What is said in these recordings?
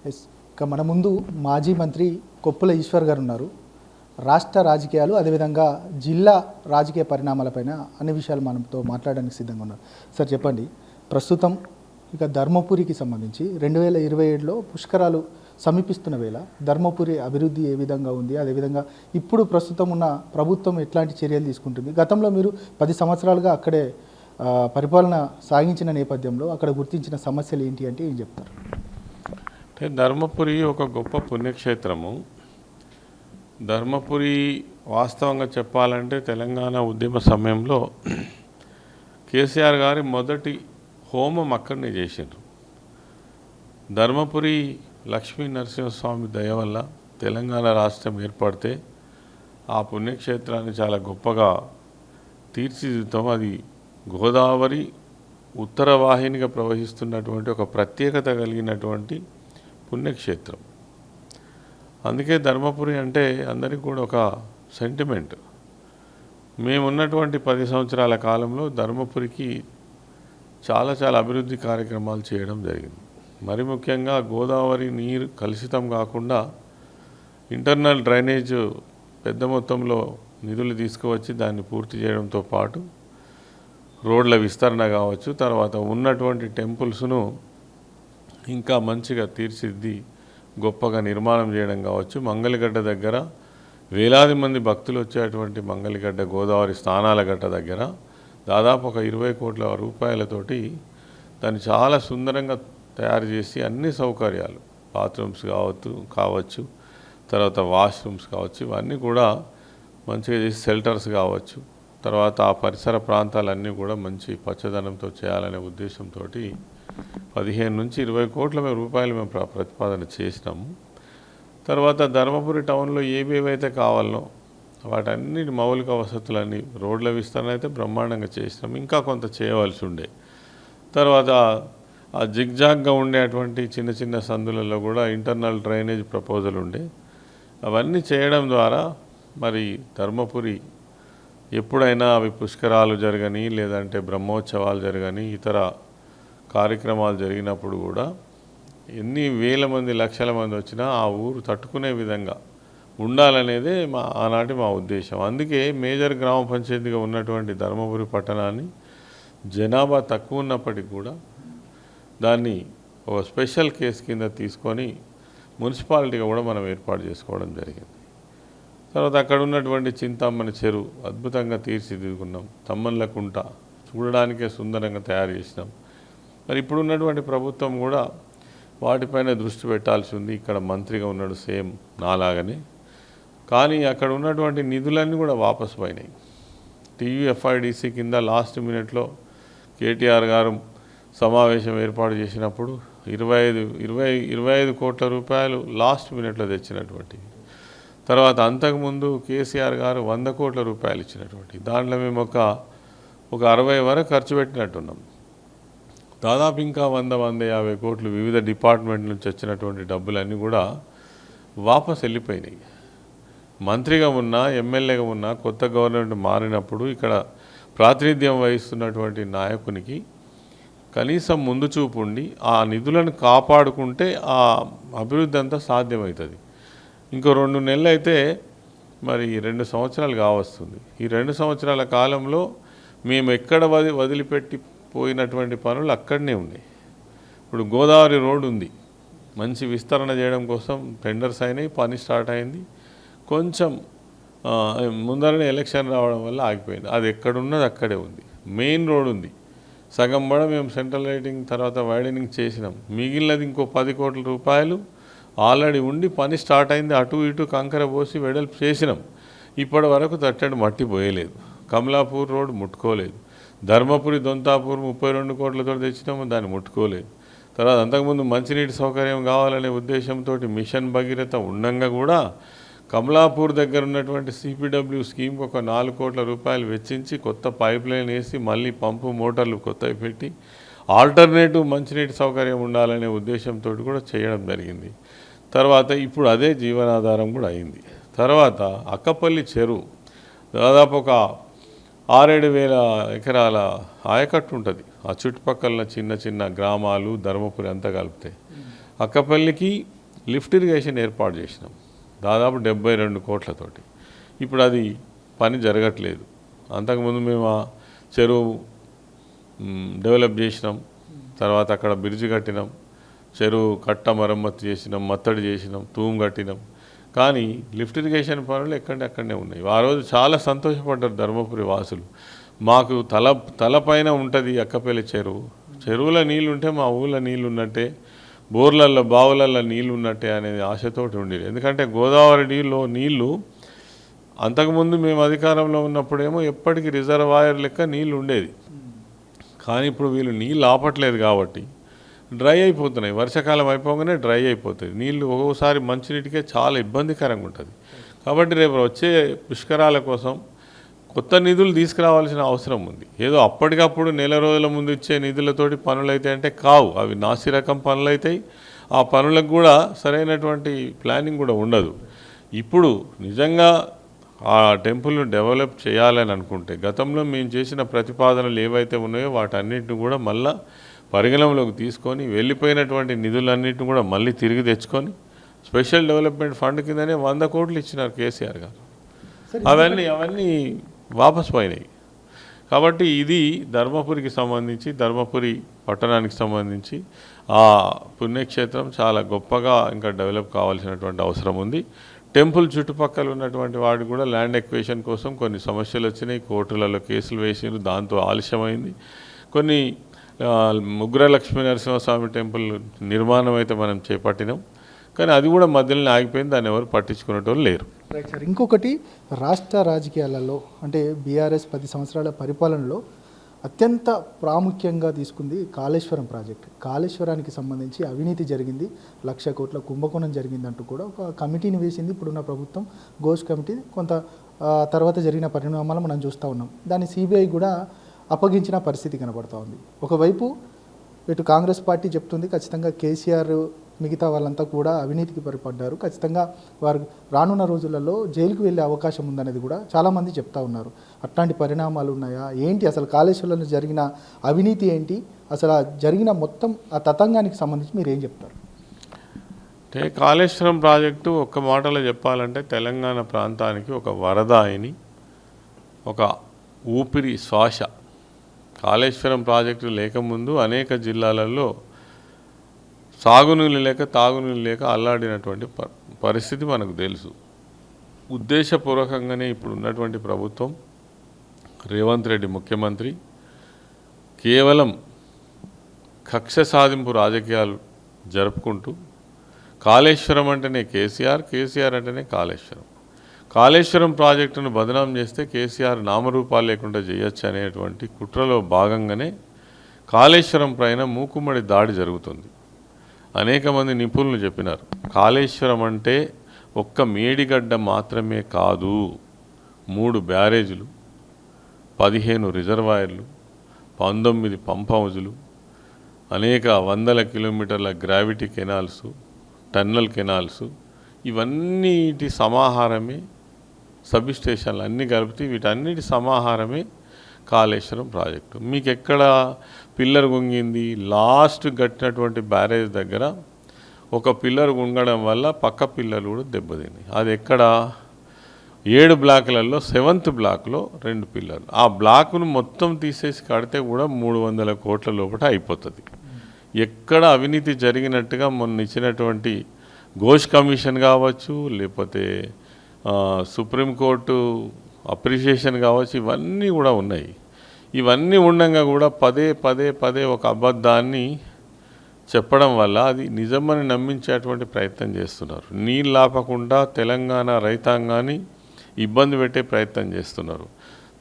Yes. ఇక మన ముందు మాజీ మంత్రి కొప్పుల ఈశ్వర్ గారు ఉన్నారు. రాష్ట్ర రాజకీయాలు అదేవిధంగా జిల్లా రాజకీయ పరిణామాలపైన అన్ని విషయాలు మనతో మాట్లాడడానికి సిద్ధంగా ఉన్నారు. సార్ చెప్పండి, ప్రస్తుతం ఇక ధర్మపురికి సంబంధించి 2027లో పుష్కరాలు సమీపిస్తున్న వేళ ధర్మపురి అభివృద్ధి ఏ విధంగా ఉంది, అదేవిధంగా ఇప్పుడు ప్రస్తుతం ఉన్న ప్రభుత్వం ఎట్లాంటి చర్యలు తీసుకుంటుంది? గతంలో మీరు 10 సంవత్సరాలుగా అక్కడే పరిపాలన సాగించిన నేపథ్యంలో అక్కడ గుర్తించిన సమస్యలు ఏంటి అంటే ఏం చెప్తారు? అంటే ధర్మపురి ఒక గొప్ప పుణ్యక్షేత్రము. ధర్మపురి వాస్తవంగా చెప్పాలంటే తెలంగాణ ఉద్యమ సమయంలో కేసీఆర్ గారి మొదటి హోమం అక్కడనే చేసిండ్రు. ధర్మపురి లక్ష్మీ నరసింహస్వామి దయ వల్ల తెలంగాణ రాష్ట్రం ఏర్పడితే ఆ పుణ్యక్షేత్రాన్ని చాలా గొప్పగా తీర్చిదిద్దాం. అది గోదావరి ఉత్తర వాహినిగా ప్రవహిస్తున్నటువంటి ఒక ప్రత్యేకత కలిగినటువంటి పుణ్యక్షేత్రం. అందుకే ధర్మపురి అంటే అందరికీ కూడా ఒక సెంటిమెంట్. మేమున్నటువంటి 10 సంవత్సరాల కాలంలో ధర్మపురికి చాలా అభివృద్ధి కార్యక్రమాలు చేయడం జరిగింది. మరి ముఖ్యంగా గోదావరి నీరు కలుషితం కాకుండా ఇంటర్నల్ డ్రైనేజ్ పెద్ద మొత్తంలో నిధులు తీసుకువచ్చి దాన్ని పూర్తి చేయడంతో పాటు రోడ్ల విస్తరణ కావచ్చు, తర్వాత ఉన్నటువంటి టెంపుల్స్ను ఇంకా మంచిగా తీర్చిదిద్ది గొప్పగా నిర్మాణం చేయడం కావచ్చు. మంగళగడ్డ దగ్గర వేలాది మంది భక్తులు వచ్చేటువంటి మంగళగడ్డ గోదావరి స్నానాల గడ్డ దగ్గర దాదాపు ఒక 20 కోట్ల రూపాయలతోటి దాన్ని చాలా సుందరంగా తయారు చేసి అన్ని సౌకర్యాలు, బాత్రూమ్స్ కావచ్చు, తర్వాత వాష్రూమ్స్ కావచ్చు, ఇవన్నీ కూడా మంచిగా చేసి షెల్టర్స్ కావచ్చు, తర్వాత ఆ పరిసర ప్రాంతాలన్నీ కూడా మంచి పచ్చదనంతో చేయాలనే ఉద్దేశంతో 15 నుంచి 20 కోట్ల రూపాయలు మేము ప్రతిపాదన చేసినాము. తర్వాత ధర్మపురి టౌన్లో ఏవేవైతే కావాలనో వాటన్నిటి మౌలిక వసతులన్నీ, రోడ్ల విస్తరణ అయితే బ్రహ్మాండంగా చేసినాము. ఇంకా కొంత చేయవలసి ఉండే. తర్వాత ఆ జిగ్జాగ్గా ఉండేటువంటి చిన్న సందులలో కూడా ఇంటర్నల్ డ్రైనేజ్ ప్రపోజల్ ఉండే. అవన్నీ చేయడం ద్వారా మరి ధర్మపురి ఎప్పుడైనా అవి పుష్కరాలు జరగని, లేదంటే బ్రహ్మోత్సవాలు జరగని, ఇతర కార్యక్రమాలు జరిగినప్పుడు కూడా ఎన్ని వేల మంది లక్షల మంది వచ్చినా ఆ ఊరు తట్టుకునే విధంగా ఉండాలనేదే ఆనాటి మా ఉద్దేశం. అందుకే మేజర్ గ్రామ పంచాయతీగా ఉన్నటువంటి ధర్మపురి పట్టణాన్ని జనాభా తక్కువ ఉన్నప్పటికీ కూడా దాన్ని ఒక స్పెషల్ కేసు కింద తీసుకొని మున్సిపాలిటీగా కూడా మనం ఏర్పాటు చేసుకోవడం జరిగింది. తర్వాత అక్కడ ఉన్నటువంటి చింతామణి చెరువు అద్భుతంగా తీర్చిదిద్దుకున్నాం. తమ్మన్ల కుంట చూడడానికే సుందరంగా తయారు చేసినాం. మరి ఇప్పుడు ఉన్నటువంటి ప్రభుత్వం కూడా వాటిపైన దృష్టి పెట్టాల్సి ఉంది. ఇక్కడ మంత్రిగా ఉన్నాడు సేమ్ నాలాగనే, కానీ అక్కడ ఉన్నటువంటి నిధులన్నీ కూడా వాపసు పోయినాయి. TUFIDC కింద లాస్ట్ మినిట్లో కేటీఆర్ గారు సమావేశం ఏర్పాటు చేసినప్పుడు 25 కోట్ల రూపాయలు లాస్ట్ మినిట్లో తెచ్చినటువంటి, తర్వాత అంతకుముందు కేసీఆర్ గారు 100 కోట్ల రూపాయలు ఇచ్చినటువంటి, దాంట్లో మేము ఒక 60 వరకు ఖర్చు పెట్టినట్టున్నాం. దాదాపు ఇంకా 100-150 కోట్లు వివిధ డిపార్ట్మెంట్ నుంచి వచ్చినటువంటి డబ్బులన్నీ కూడా వాపస్ వెళ్ళిపోయినాయి. మంత్రిగా ఉన్నా, ఎమ్మెల్యేగా ఉన్నా, కొత్త గవర్నమెంట్ మారినప్పుడు ఇక్కడ ప్రాతినిధ్యం వహిస్తున్నటువంటి నాయకునికి కనీసం ముందు చూపు ఉండి ఆ నిధులను కాపాడుకుంటే ఆ అభివృద్ధి అంతా సాధ్యమవుతుంది. ఇంకో 2 నెలలు అయితే మరి 2 సంవత్సరాలు కావస్తుంది. ఈ 2 సంవత్సరాల కాలంలో మేము ఎక్కడ వదిలిపెట్టి పోయినటువంటి పనులు అక్కడనే ఉన్నాయి. ఇప్పుడు గోదావరి రోడ్డు ఉంది, మంచి విస్తరణ చేయడం కోసం టెండర్స్ అయినాయి, పని స్టార్ట్ అయింది. కొంచెం ముందరనే ఎలక్షన్ రావడం వల్ల ఆగిపోయింది. అది ఎక్కడున్నది అక్కడే ఉంది. మెయిన్ రోడ్ ఉంది, సగం కూడా మేము సెంట్రల్ లైటింగ్ తర్వాత వైడనింగ్ చేసినాం. మిగిలినది ఇంకో 10 కోట్ల రూపాయలు ఆల్రెడీ ఉండి పని స్టార్ట్ అయింది. అటు ఇటు కంకర పోసి వెడల్పు చేసినాం. ఇప్పటి వరకు తట్టడి మట్టి పోయలేదు. కమలాపూర్ రోడ్ ముట్టుకోలేదు. ధర్మపురి దొంతాపూర్ 32 కోట్లతో తెచ్చినాము, దాన్ని ముట్టుకోలేదు. తర్వాత అంతకుముందు మంచినీటి సౌకర్యం కావాలనే ఉద్దేశంతో మిషన్ భగీరథ ఉండంగా కూడా కమలాపూర్ దగ్గర ఉన్నటువంటి CPW స్కీమ్కి ఒక 4 కోట్ల రూపాయలు వెచ్చించి కొత్త పైప్ లైన్ వేసి మళ్ళీ పంపు మోటార్లు కొత్తవి పెట్టి ఆల్టర్నేటివ్ మంచినీటి సౌకర్యం ఉండాలనే ఉద్దేశంతో కూడా చేయడం జరిగింది. తర్వాత ఇప్పుడు అదే జీవనాధారం కూడా అయింది. తర్వాత అక్కపల్లి చెరువు దాదాపు ఒక 6-7 వేల ఎకరాల ఆయకట్టు ఉంటుంది. ఆ చుట్టుపక్కల చిన్న గ్రామాలు ధర్మపురి అంతా కలిపితే అక్కపల్లికి లిఫ్ట్ ఇరిగేషన్ ఏర్పాటు చేసినాం దాదాపు 72 కోట్లతోటి. ఇప్పుడు అది పని జరగట్లేదు. అంతకుముందు మేము ఆ చెరువు డెవలప్ చేసినాం, తర్వాత అక్కడ బ్రిడ్జ్ కట్టినాం, చెరువు కట్ట మరమ్మతు చేసినాం, మత్తడి చేసినాం, తూము కట్టినాం. కానీ లిఫ్ట్ ఇరిగేషన్ పనులు అక్కడనే ఉన్నాయి. ఆ రోజు చాలా సంతోషపడ్డారు ధర్మపురి వాసులు. మాకు తలపైన ఉంటుంది అక్కపల్లి చెరువు, చెరువుల నీళ్ళు ఉంటే మా ఊళ్ళో నీళ్ళు ఉన్నట్టే, బోర్లల్లో బావులల్లో నీళ్ళు ఉన్నట్టే అనేది ఆశతోటి ఉండేది. ఎందుకంటే గోదావరి నీళ్ళు అంతకుముందు మేము అధికారంలో ఉన్నప్పుడేమో ఎప్పటికీ రిజర్వాయర్ లెక్క నీళ్ళు ఉండేది. కానీ ఇప్పుడు వీళ్ళు నీళ్ళు ఆపట్లేదు కాబట్టి డ్రై అయిపోతున్నాయి. వర్షాకాలం అయిపోగానే డ్రై అయిపోతుంది నీళ్ళు. ఒక్కోసారి మంచినీటికే చాలా ఇబ్బందికరంగా ఉంటుంది. కాబట్టి రేపు వచ్చే పుష్కరాల కోసం కొత్త నిధులు తీసుకురావాల్సిన అవసరం ఉంది. ఏదో అప్పటికప్పుడు నెల రోజుల ముందు ఇచ్చే నిధులతోటి పనులు అయితే అంటే కావు, అవి నాసి రకం పనులు అవుతాయి. ఆ పనులకు కూడా సరైనటువంటి ప్లానింగ్ కూడా ఉండదు. ఇప్పుడు నిజంగా ఆ టెంపుల్ను డెవలప్ చేయాలని అనుకుంటే గతంలో మేము చేసిన ప్రతిపాదనలు ఏవైతే ఉన్నాయో వాటన్నిటిని కూడా మళ్ళా పరిగణనలోకి తీసుకొని వెళ్ళిపోయినటువంటి నిధులన్నింటిని కూడా మళ్ళీ తిరిగి తెచ్చుకొని స్పెషల్ డెవలప్మెంట్ ఫండ్ కిందనే 100 కోట్లు ఇచ్చినారు కేసీఆర్ గారు. అవన్నీ వాపస్ పోయినాయి. కాబట్టి ఇది ధర్మపురికి సంబంధించి, ధర్మపురి పట్టణానికి సంబంధించి ఆ పుణ్యక్షేత్రం చాలా గొప్పగా ఇంకా డెవలప్ కావాల్సినటువంటి అవసరం ఉంది. టెంపుల్ చుట్టుపక్కల ఉన్నటువంటి వాడికి కూడా ల్యాండ్ ఎక్వేషన్ కోసం కొన్ని సమస్యలు వచ్చినాయి, కోర్టులలో కేసులు వేసారు, దాంతో ఆలస్యమైంది. కొన్ని ఉగ్ర లక్ష్మీ నరసింహస్వామి టెంపుల్ నిర్మాణం అయితే మనం చేపట్టినాం, కానీ అది కూడా మధ్యలోనే ఆగిపోయింది, దాన్ని ఎవరు పట్టించుకునేటోళ్ళు లేరు. Right sir. ఇంకొకటి, రాష్ట్ర రాజకీయాలలో అంటే బీఆర్ఎస్ 10 సంవత్సరాల పరిపాలనలో అత్యంత ప్రాముఖ్యంగా తీసుకుంది కాళేశ్వరం ప్రాజెక్ట్. కాళేశ్వరానికి సంబంధించి అవినీతి జరిగింది, 1,00,000 కోట్ల కుంభకోణం జరిగిందంటూ కూడా ఒక కమిటీని వేసింది ఇప్పుడున్న ప్రభుత్వం, ఘోష్ కమిటీ. కొంత తర్వాత జరిగిన పరిణామాలు మనం చూస్తూ ఉన్నాం. దాన్ని సిబిఐ కూడా అప్పగించిన పరిస్థితి కనబడుతూ ఉంది. ఒకవైపు ఇటు కాంగ్రెస్ పార్టీ చెప్తుంది ఖచ్చితంగా కేసీఆర్ మిగతా వాళ్ళంతా కూడా అవినీతికి పరిపడ్డారు, ఖచ్చితంగా వారు రానున్న రోజులలో జైలుకు వెళ్ళే అవకాశం ఉందనేది కూడా చాలామంది చెప్తా ఉన్నారు. అట్లాంటి పరిణామాలు ఉన్నాయా ఏంటి? అసలు కాళేశ్వరంలో జరిగిన అవినీతి ఏంటి? అసలు జరిగిన మొత్తం ఆ తతంగానికి సంబంధించి మీరు ఏం చెప్తారు? అంటే కాళేశ్వరం ప్రాజెక్టు ఒక్క మాటలో చెప్పాలంటే తెలంగాణ ప్రాంతానికి ఒక వరదాయిని, ఒక ఊపిరి శ్వాస. కాళేశ్వరం ప్రాజెక్టు లేకముందు అనేక జిల్లాలలో సాగునీళ్ళు లేక తాగునీళ్ళు లేక అల్లాడినటువంటి పరిస్థితి మనకు తెలుసు. ఉద్దేశపూర్వకంగానే ఇప్పుడు ఉన్నటువంటి ప్రభుత్వం, రేవంత్ రెడ్డి ముఖ్యమంత్రి, కేవలం కక్ష సాధింపు రాజకీయాలు జరుపుకుంటూ కాళేశ్వరం అంటేనే కేసీఆర్, కేసీఆర్ అంటేనే కాళేశ్వరం, కాళేశ్వరం ప్రాజెక్టును బదనాం చేస్తే కేసీఆర్ నామరూపాలు లేకుండా చేయొచ్చు అనేటువంటి కుట్రలో భాగంగానే కాళేశ్వరం పైన మూకుమ్మడి దాడి జరుగుతుంది. అనేక మంది నిపుణులు చెప్పినారు, కాళేశ్వరం అంటే ఒక్క మేడిగడ్డ మాత్రమే కాదు, 3 బ్యారేజీలు, 15 రిజర్వాయర్లు, 19 పంప్ హౌజులు, అనేక వందల కిలోమీటర్ల గ్రావిటీ కెనాల్స్, టన్నల్ కెనాల్స్, ఇవన్నిటి సమాహారమే, సబ్ స్టేషన్లు అన్నీ కలిపితే వీటన్నిటి సమాహారమే కాళేశ్వరం ప్రాజెక్టు. మీకు ఎక్కడ పిల్లర్ గుంగింది? లాస్ట్ కట్టినటువంటి బ్యారేజ్ దగ్గర ఒక పిల్లర్ గుంగడం వల్ల పక్క పిల్లర్లు కూడా దెబ్బతిన్నాయి. అది ఎక్కడ? 7 బ్లాకులలో 7th బ్లాక్లో 2 పిల్లర్లు. ఆ బ్లాకును మొత్తం తీసేసి కడితే కూడా 300 కోట్ల లోపల అయిపోతుంది. ఎక్కడ అవినీతి జరిగినట్టుగా మొన్న ఇచ్చినటువంటి ఘోష్ కమిషన్ కావచ్చు, లేకపోతే సుప్రీంకోర్టు అప్రిషియేషన్ కావచ్చు, ఇవన్నీ కూడా ఉన్నాయి. ఇవన్నీ ఉండగా కూడా పదే ఒక అబద్ధాన్ని చెప్పడం వల్ల అది నిజమని నమ్మించేటువంటి ప్రయత్నం చేస్తున్నారు. నీళ్ళు ఆపకుండా తెలంగాణ రైతాంగాన్ని ఇబ్బంది పెట్టే ప్రయత్నం చేస్తున్నారు.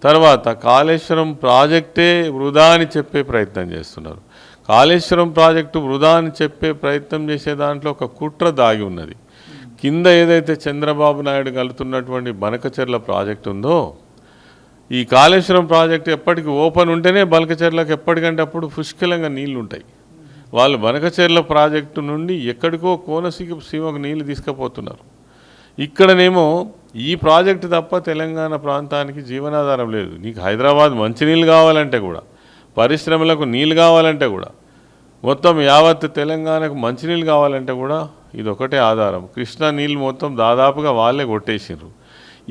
తర్వాత కాళేశ్వరం ప్రాజెక్టే వృధా అని చెప్పే ప్రయత్నం చేస్తున్నారు. కాళేశ్వరం ప్రాజెక్టు వృధా అని చెప్పే ప్రయత్నం చేసే దాంట్లో ఒక కుట్ర దాగి ఉన్నది. కింద ఏదైతే చంద్రబాబు నాయుడు కలుతున్నటువంటి బనకచెర్ల ప్రాజెక్టు ఉందో, ఈ కాళేశ్వరం ప్రాజెక్టు ఎప్పటికీ ఓపెన్ ఉంటేనే బనకచెర్లకు ఎప్పటికంటే అప్పుడు పుష్కలంగా నీళ్లు ఉంటాయి. వాళ్ళు బనకచెర్ల ప్రాజెక్టు నుండి ఎక్కడికో కోనసీమకు నీళ్లు తీసుకుపోతున్నారు. ఇక్కడనేమో ఈ ప్రాజెక్టు తప్ప తెలంగాణ ప్రాంతానికి జీవనాధారం లేదు. నీకు హైదరాబాద్ మంచినీళ్ళు కావాలంటే కూడా, పరిశ్రమలకు నీళ్ళు కావాలంటే కూడా మొత్తం యావత్ తెలంగాణకు మంచినీళ్ళు కావాలంటే కూడా ఇది ఒకటే ఆధారం. కృష్ణా నీళ్ళు మొత్తం దాదాపుగా వాళ్ళే కొట్టేసినారు.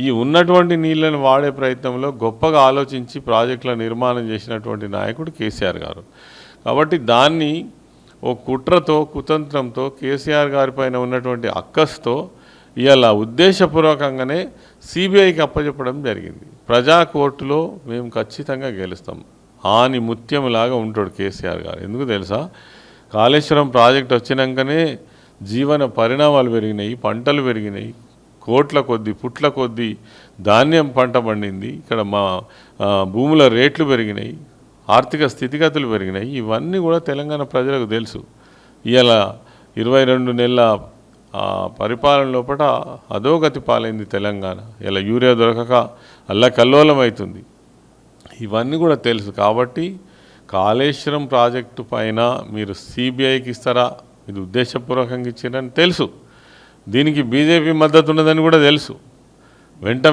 ఈ ఉన్నటువంటి నీళ్ళను వాడే ప్రయత్నంలో గొప్పగా ఆలోచించి ప్రాజెక్టుల నిర్మాణం చేసినటువంటి నాయకుడు కేసీఆర్ గారు. కాబట్టి దాన్ని ఓ కుట్రతో కుతంత్రంతో కేసీఆర్ గారి పైన ఉన్నటువంటి అక్కస్తో ఇలా ఉద్దేశపూర్వకంగానే సిబిఐకి అప్పచెప్పడం జరిగింది. ప్రజా కోర్టులో మేము ఖచ్చితంగా గెలుస్తాం. ఆని ముత్యంలాగా ఉంటాడు కేసీఆర్ గారు. ఎందుకు తెలుసా? కాళేశ్వరం ప్రాజెక్ట్ వచ్చినాకనే జీవన పరిణామాలు పెరిగినాయి, పంటలు పెరిగినాయి, కోట్ల కొద్దీ పుట్ల కొద్దీ ధాన్యం పంట పండింది, ఇక్కడ మా భూముల రేట్లు పెరిగినాయి, ఆర్థిక స్థితిగతులు పెరిగినాయి. ఇవన్నీ కూడా తెలంగాణ ప్రజలకు తెలుసు. ఇలా 22 నెలల పరిపాలన లోపల అధోగతి పాలైంది తెలంగాణ. ఇలా యూరియా దొరకక అల్లకల్లోలం అవుతుంది. ఇవన్నీ కూడా తెలుసు. కాబట్టి కాళేశ్వరం ప్రాజెక్టు పైన మీరు సిబిఐకి ఇస్తారా, ఇది ఉద్దేశపూర్వకంగా ఇచ్చారని తెలుసు. దీనికి బీజేపీ మద్దతు ఉన్నదని కూడా తెలుసు.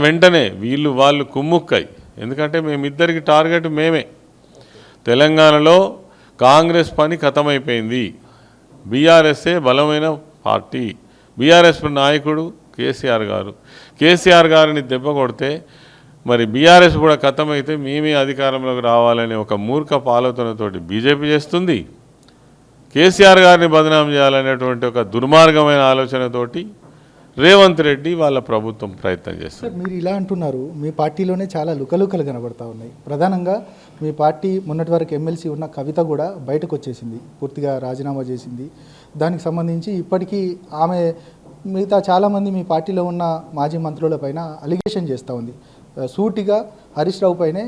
వెంటనే వాళ్ళు కుమ్ముక్కై, ఎందుకంటే మేమిద్దరికి టార్గెట్ మేమే. తెలంగాణలో కాంగ్రెస్ పని ఖతమైపోయింది. బీఆర్ఎస్ఏ బలమైన పార్టీ. బీఆర్ఎస్ నాయకుడు కేసీఆర్ గారు. కేసీఆర్ గారిని దెబ్బ కొడితే మరి బీఆర్ఎస్ కూడా ఖతమైతే మేమే అధికారంలోకి రావాలనే ఒక మూర్ఖపు ఆలోచనతోటి బీజేపీ చేస్తుంది. కేసీఆర్ గారిని బదనాం చేయాలనేటువంటి ఒక దుర్మార్గమైన ఆలోచనతోటి రేవంత్ రెడ్డి వాళ్ళ ప్రభుత్వం ప్రయత్నం చేస్తారు. సార్, మీరు ఇలా అంటున్నారు, మీ పార్టీలోనే చాలా లుకలుకలు కనబడతా ఉన్నాయి. ప్రధానంగా మీ పార్టీ మొన్నటి వరకు ఎమ్మెల్సీ ఉన్న కవిత కూడా బయటకు వచ్చేసింది, పూర్తిగా రాజీనామా చేసింది. దానికి సంబంధించి ఇప్పటికీ ఆమె మిగతా చాలామంది మీ పార్టీలో ఉన్న మాజీ మంత్రుల పైన అలిగేషన్ చేస్తూ ఉంది. సూటిగా హరీష్ రావు పైనే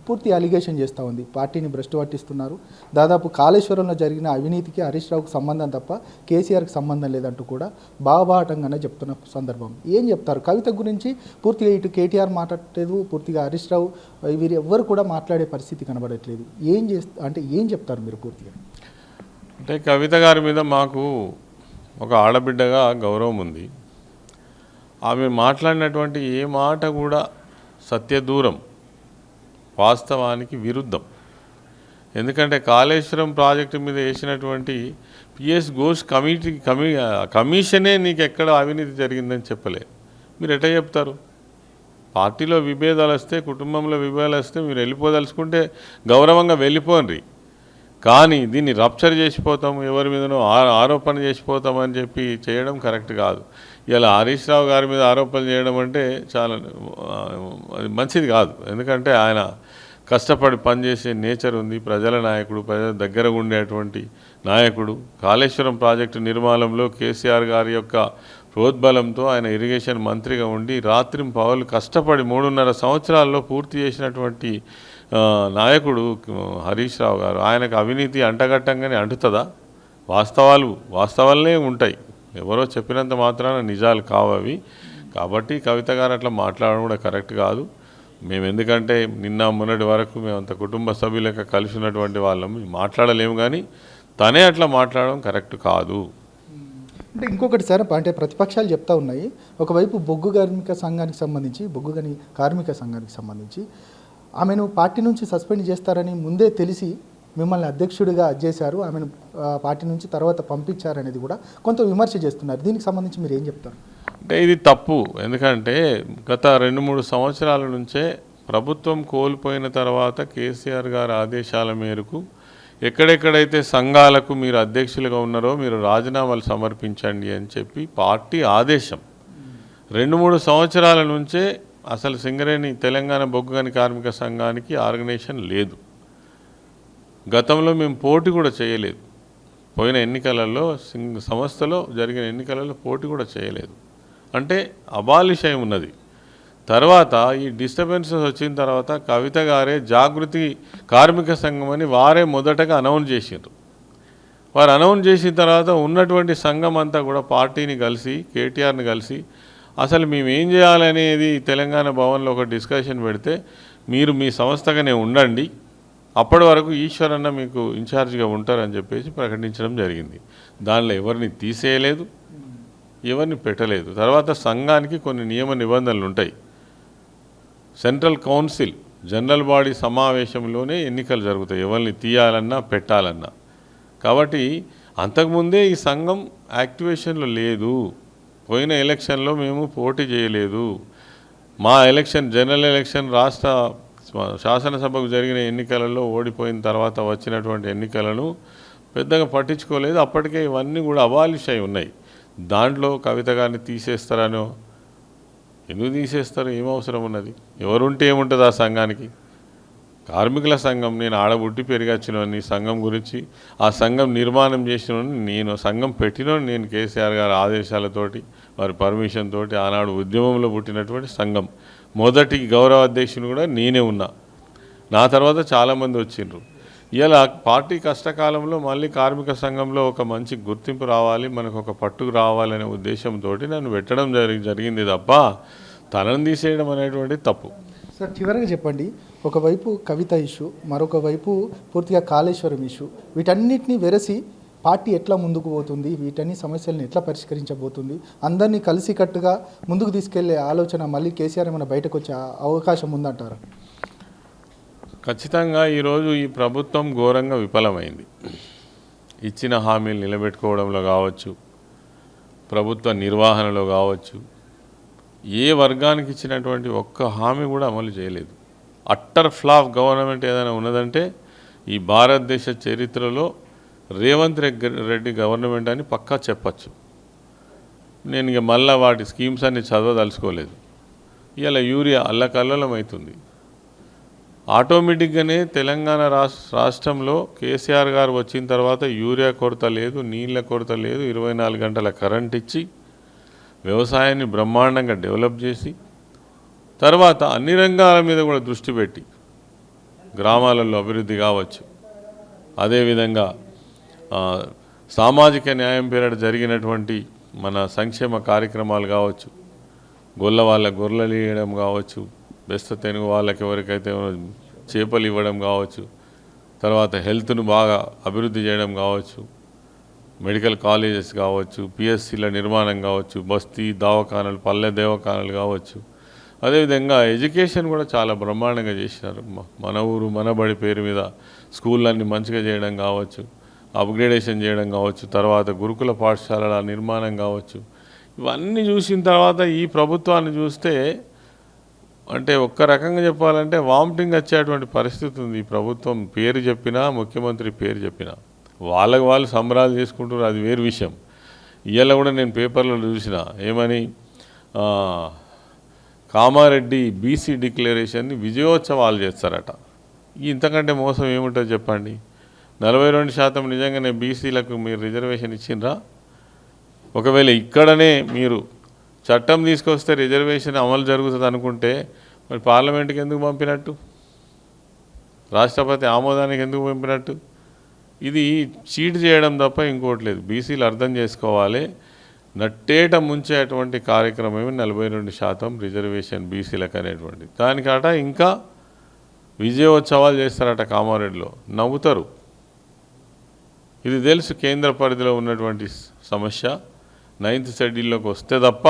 పూర్తి అలిగేషన్ చేస్తూ ఉంది. పార్టీని భ్రష్టు పట్టిస్తున్నారు, దాదాపు కాళేశ్వరంలో జరిగిన అవినీతికి హరీష్ రావుకు సంబంధం తప్ప కేసీఆర్కి సంబంధం లేదంటూ కూడా బాహాటంగానే చెప్తున్న సందర్భం. ఏం చెప్తారు కవిత గురించి? పూర్తిగా ఇటు కేటీఆర్ మాట్లాడలేదు, పూర్తిగా హరీష్ రావు వీరు ఎవ్వరు కూడా మాట్లాడే పరిస్థితి కనబడట్లేదు. ఏం చెప్తారు మీరు పూర్తిగా? అంటే కవిత గారి మీద మాకు ఒక ఆడబిడ్డగా గౌరవం ఉంది. ఆమె మాట్లాడినటువంటి ఏ మాట కూడా సత్యదూరం, వాస్తవానికి విరుద్ధం. ఎందుకంటే కాళేశ్వరం ప్రాజెక్టు మీద వేసినటువంటి పిఎస్ ఘోష్ కమిషనే నీకు ఎక్కడ అవినీతి జరిగిందని చెప్పలే. మీరు ఎట్లా చెప్తారు? పార్టీలో విభేదాలు వస్తే, కుటుంబంలో విభేదాలు వస్తే మీరు వెళ్ళిపోదలుచుకుంటే గౌరవంగా వెళ్ళిపోండి. కానీ దీన్ని రప్చర్ చేసిపోతాము, ఎవరి మీదనో ఆరోపణ చేసిపోతామని చెప్పి చేయడం కరెక్ట్ కాదు. ఇలా హరీష్ రావు గారి మీద ఆరోపణలు చేయడం అంటే చాలా అది మంచిది కాదు. ఎందుకంటే ఆయన కష్టపడి పనిచేసే నేచర్ ఉంది, ప్రజల నాయకుడు, ప్రజల దగ్గర ఉండేటువంటి నాయకుడు. కాళేశ్వరం ప్రాజెక్టు నిర్మాణంలో కేసీఆర్ గారి యొక్క ప్రోద్బలంతో ఆయన ఇరిగేషన్ మంత్రిగా ఉండి రాత్రింపవలు కష్టపడి 3.5 సంవత్సరాల్లో పూర్తి చేసినటువంటి నాయకుడు హరీష్ రావు గారు. ఆయనకు అవినీతి అంటగట్టంగానే అంటుతుందా? వాస్తవాలనే ఉంటాయి. ఎవరో చెప్పినంత మాత్రాన నిజాలు కావవి. కాబట్టి కవిత గారు అట్లా మాట్లాడడం కూడా కరెక్ట్ కాదు. మేము ఎందుకంటే నిన్న మొన్నటి వరకు మేమంత కుటుంబ సభ్యులక కలిసి ఉన్నటువంటి వాళ్ళం మాట్లాడలేము, కానీ తనే అట్లా మాట్లాడడం కరెక్ట్ కాదు. అంటే ఇంకొకటి సార్, అంటే ప్రతిపక్షాలు చెప్తా ఉన్నాయి, ఒకవైపు బొగ్గు కార్మిక సంఘానికి సంబంధించి ఆమెను పార్టీ నుంచి సస్పెండ్ చేస్తారని ముందే తెలిసి మిమ్మల్ని అధ్యక్షుడిగా చేశారు, ఆమెను పార్టీ నుంచి తర్వాత పంపించారనేది కూడా కొంత విమర్శ చేస్తున్నారు. దీనికి సంబంధించి మీరు ఏం చెప్తారు? అంటే ఇది తప్పు. ఎందుకంటే గత 2-3 సంవత్సరాల నుంచే ప్రభుత్వం కోల్పోయిన తర్వాత కేసీఆర్ గారి ఆదేశాల మేరకు ఎక్కడెక్కడైతే సంఘాలకు మీరు అధ్యక్షులుగా ఉన్నారో మీరు రాజీనామాలు సమర్పించండి అని చెప్పి పార్టీ ఆదేశం. 2-3 సంవత్సరాల నుంచే అసలు సింగరేణి తెలంగాణ బొగ్గుగని కార్మిక సంఘానికి ఆర్గనైజేషన్ లేదు. గతంలో మేము పోటీ కూడా చేయలేదు. పోయిన ఎన్నికలలో సంస్థలో జరిగిన ఎన్నికలలో పోటీ కూడా చేయలేదు. అంటే అబాలిషయం ఉన్నది. తర్వాత ఈ డిస్టర్బెన్సెస్ వచ్చిన తర్వాత కవిత గారే జాగృతి కార్మిక సంఘం అని వారే మొదటగా అనౌన్స్ చేసిండ్రు. వారు అనౌన్స్ చేసిన తర్వాత ఉన్నటువంటి సంఘం అంతా కూడా పార్టీని కలిసి కేటీఆర్ని కలిసి అసలు మేము ఏం చేయాలనేది తెలంగాణ భవన్లో ఒక డిస్కషన్ పెడితే మీరు మీ సంస్థగానే ఉండండి, అప్పటి వరకు ఈశ్వరన్న మీకు ఇన్ఛార్జిగా ఉంటారని చెప్పేసి ప్రకటించడం జరిగింది. దానిలో ఎవరిని తీసేయలేదు, ఎవరిని పెట్టలేదు. తర్వాత సంఘానికి కొన్ని నియమ నిబంధనలు ఉంటాయి. సెంట్రల్ కౌన్సిల్ జనరల్ బాడీ సమావేశంలోనే ఎన్నికలు జరుగుతాయి, ఎవరిని తీయాలన్నా పెట్టాలన్నా. కాబట్టి అంతకుముందే ఈ సంఘం యాక్టివేషన్లో లేదు. పోయిన ఎలక్షన్లో మేము పోటీ చేయలేదు. మా ఎలక్షన్ జనరల్ ఎలక్షన్ రాష్ట్ర శాసనసభకు జరిగిన ఎన్నికలలో ఓడిపోయిన తర్వాత వచ్చినటువంటి ఎన్నికలను పెద్దగా పట్టించుకోలేదు. అప్పటికే ఇవన్నీ కూడా అబాలిష్ అయి ఉన్నాయి. దాంట్లో కవిత గారిని తీసేస్తారనో, ఎందుకు తీసేస్తారు, ఏం అవసరం ఉన్నది, ఎవరుంటే ఏముంటుంది ఆ సంఘానికి? కార్మికుల సంఘం, నేను ఆడబుట్టి పెరిగొచ్చినోని సంఘం గురించి, ఆ సంఘం నిర్మాణం చేసినోని నేను, సంఘం పెట్టినోని నేను, కేసీఆర్ గారి ఆదేశాలతోటి వారి పర్మిషన్ తోటి ఆనాడు ఉద్యమంలో పుట్టినటువంటి సంఘం. మొదటి గౌరవ అధ్యక్షుని కూడా నేనే ఉన్నా. నా తర్వాత చాలామంది వచ్చిండ్రు. ఇలా పార్టీ కష్టకాలంలో మళ్ళీ కార్మిక సంఘంలో ఒక మంచి గుర్తింపు రావాలి, మనకు ఒక పట్టుకు రావాలనే ఉద్దేశంతో నన్ను పెట్టడం జరిగింది తప్ప తనను తీసేయడం అనేటువంటి తప్పు. సార్ చివరిగా చెప్పండి, ఒకవైపు కవిత ఇష్యూ, మరొక వైపు పూర్తిగా కాళేశ్వరం ఇష్యూ, వీటన్నిటిని వెరసి పార్టీ ఎట్లా ముందుకు పోతుంది, వీటన్ని సమస్యలను ఎట్లా పరిష్కరించబోతుంది, అందరినీ కలిసికట్టుగా ముందుకు తీసుకెళ్లే ఆలోచన మళ్ళీ కేసీఆర్ ఏమైనా బయటకు వచ్చే అవకాశం ఉందంటారు? ఖచ్చితంగా ఈరోజు ఈ ప్రభుత్వం ఘోరంగా విఫలమైంది. ఇచ్చిన హామీలు నిలబెట్టుకోవడంలో కావచ్చు, ప్రభుత్వ నిర్వహణలో కావచ్చు, ఏ వర్గానికి ఇచ్చినటువంటి ఒక్క హామీ కూడా అమలు చేయలేదు. అట్టర్ ఫ్లాప్ గవర్నమెంట్ ఏదైనా ఉన్నదంటే ఈ భారతదేశ చరిత్రలో రేవంత్ రెడ్డి గవర్నమెంట్ అని పక్కా చెప్పచ్చు. నేను ఇక మళ్ళీ వాటి స్కీమ్స్ అన్ని చదవదలుచుకోలేదు. ఇలా యూరియా అల్లకల్లోలం అవుతుంది. ఆటోమేటిక్గానే తెలంగాణ రాష్ట్రంలో కేసీఆర్ గారు వచ్చిన తర్వాత యూరియా కొరత లేదు, నీళ్ళ కొరత లేదు, 24 గంటల కరెంట్ ఇచ్చి వ్యవసాయాన్ని బ్రహ్మాండంగా డెవలప్ చేసి తర్వాత అన్ని రంగాల మీద కూడా దృష్టి పెట్టి గ్రామాలలో అభివృద్ధి కావచ్చు, అదేవిధంగా సామాజిక న్యాయం పేరిట జరిగినటువంటి మన సంక్షేమ కార్యక్రమాలు కావచ్చు, గొర్రెలు ఇవ్వడం కావచ్చు, బెస్త తెనుగు వాళ్ళకి ఎవరికైతే చేపలు ఇవ్వడం కావచ్చు, తర్వాత హెల్త్ను బాగా అభివృద్ధి చేయడం కావచ్చు, మెడికల్ కాలేజెస్ కావచ్చు, పిఎస్సీల నిర్మాణం కావచ్చు, బస్తీ దవాఖానాలు, పల్లె దేవఖానాలు కావచ్చు, అదేవిధంగా ఎడ్యుకేషన్ కూడా చాలా బ్రహ్మాండంగా చేసినారు. మన ఊరు మన బడి పేరు మీద స్కూళ్ళన్నీ మంచిగా చేయడం కావచ్చు, అప్గ్రేడేషన్ చేయడం కావచ్చు, తర్వాత గురుకుల పాఠశాలల నిర్మాణం కావచ్చు. ఇవన్నీ చూసిన తర్వాత ఈ ప్రభుత్వాన్ని చూస్తే అంటే ఒక్క రకంగా చెప్పాలంటే వామిటింగ్ వచ్చేటువంటి పరిస్థితి ఉంది. ఈ ప్రభుత్వం పేరు చెప్పినా, ముఖ్యమంత్రి పేరు చెప్పినా వాళ్ళకు వాళ్ళు సంబరాలు చేసుకుంటున్నారు, అది వేరు విషయం. ఇవాళ కూడా నేను పేపర్లో చూసిన ఏమని, కామారెడ్డి బీసీ డిక్లరేషన్ని విజయోత్సవాలు చేస్తారట. ఇంతకంటే మోసం ఏముంటుందో చెప్పండి? 42% నిజంగానే బీసీలకు మీరు రిజర్వేషన్ ఇచ్చిండ్రా? ఒకవేళ ఇక్కడనే మీరు చట్టం తీసుకొస్తే రిజర్వేషన్ అమలు జరుగుతుంది అనుకుంటే మరి పార్లమెంట్కి ఎందుకు పంపినట్టు, రాష్ట్రపతి ఆమోదానికి ఎందుకు పంపినట్టు? ఇది చీట్ చేయడం తప్ప ఇంకోటి లేదు. బీసీలు అర్థం చేసుకోవాలి, నట్టేట ముంచేటువంటి కార్యక్రమం 42% రిజర్వేషన్ బీసీలకు అనేటువంటి దానికట ఇంకా విజయోత్సవాలు చేస్తారట కామారెడ్డిలో. నవ్వుతారు. ఇది తెలుసు కేంద్ర పరిధిలో ఉన్నటువంటి సమస్య. 9th షెడ్యూల్లోకి వస్తే తప్ప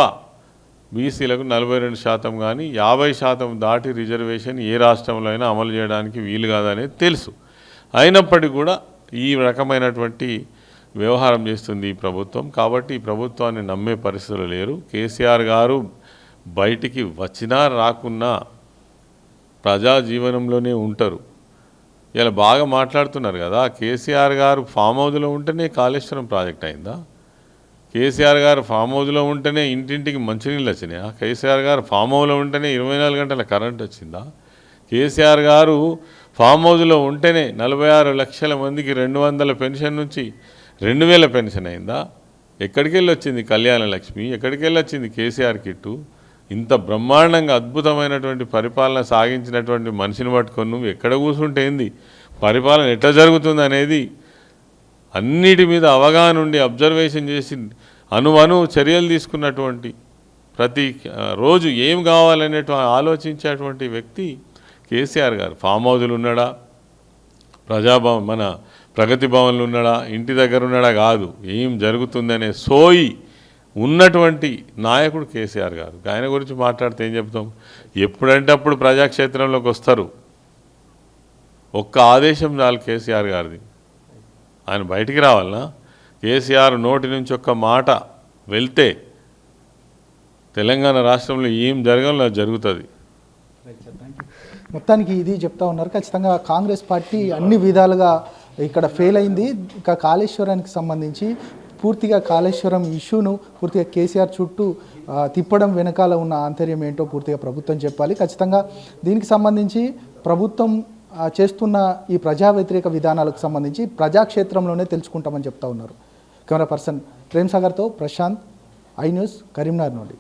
బీసీలకు 42% కానీ 50% దాటి రిజర్వేషన్ ఏ రాష్ట్రంలో అయినా అమలు చేయడానికి వీలు కాదనేది తెలుసు. అయినప్పటికీ కూడా ఈ రకమైనటువంటి వ్యవహారం చేస్తుంది ఈ ప్రభుత్వం. కాబట్టి ఈ ప్రభుత్వాన్ని నమ్మే పరిస్థితులు లేరు. కేసీఆర్ గారు బయటికి వచ్చినా రాకున్నా ప్రజా జీవనంలోనే ఉంటారు. ఇలా బాగా మాట్లాడుతున్నారు కదా, కేసీఆర్ గారు ఫామ్ హౌస్లో ఉంటేనే కాళేశ్వరం ప్రాజెక్ట్ అయిందా? కేసీఆర్ గారు ఫామ్ హౌస్లో ఉంటేనే ఇంటింటికి మంచినీళ్ళు వచ్చినాయా? కేసీఆర్ గారు ఫామ్ హౌస్లో ఉంటేనే 24 గంటల కరెంట్ వచ్చిందా? కేసీఆర్ గారు ఫామ్ హౌస్లో ఉంటేనే 46 లక్షల మందికి 200 పెన్షన్ నుంచి 2000 పెన్షన్ అయిందా? ఎక్కడికి వెళ్ళి వచ్చింది కళ్యాణ లక్ష్మి? ఎక్కడికి వెళ్ళి వచ్చింది కేసీఆర్ కిట్టు? ఇంత బ్రహ్మాండంగా అద్భుతమైనటువంటి పరిపాలన సాగించినటువంటి మనిషిని పట్టుకొని నువ్వు ఎక్కడ కూర్చుంటే ఏంది, పరిపాలన ఎట్లా జరుగుతుంది అనేది అన్నిటి మీద అవగాహన ఉండి అబ్జర్వేషన్ చేసి అణువణు చర్యలు తీసుకున్నటువంటి, ప్రతి రోజు ఏం కావాలనేటువంటి ఆలోచించేటువంటి వ్యక్తి కేసీఆర్ గారు. ఫామ్ హౌజులు ఉన్నాడా, ప్రజాభవన్ మన ప్రగతి భవన్లు ఉన్నాడా, ఇంటి దగ్గర ఉన్నాడా కాదు, ఏం జరుగుతుందనే సోయి ఉన్నటువంటి నాయకుడు కేసీఆర్ గారు. ఆయన గురించి మాట్లాడితే ఏం చెప్తాం? ఎప్పుడంటే అప్పుడు ప్రజాక్షేత్రంలోకి వస్తారు. ఒక్క ఆదేశం చాలు కేసీఆర్ గారిది, ఆయన బయటికి రావాలనా? కేసీఆర్ నోటి నుంచి ఒక్క మాట వెళ్తే తెలంగాణ రాష్ట్రంలో ఏం జరగాలో అది జరుగుతుంది. మొత్తానికి ఇది చెప్తా ఉన్నారు. ఖచ్చితంగా కాంగ్రెస్ పార్టీ అన్ని విధాలుగా ఇక్కడ ఫెయిల్ అయింది. ఇక కాళేశ్వరానికి సంబంధించి పూర్తిగా కాళేశ్వరం ఇష్యూను పూర్తిగా కేసీఆర్ చుట్టూ తిప్పడం వెనకాల ఉన్న ఆంతర్యం ఏంటో పూర్తిగా ప్రభుత్వం చెప్పాలి. ఖచ్చితంగా దీనికి సంబంధించి ప్రభుత్వం చేస్తున్న ఈ ప్రజా వ్యతిరేక విధానాలకు సంబంధించి ప్రజాక్షేత్రంలోనే తెలుసుకుంటామని చెప్తా ఉన్నారు. కెమెరా పర్సన్ ప్రేమ్ సాగర్తో ప్రశాంత్, ఐ న్యూస్, కరీంనగర్ నుండి.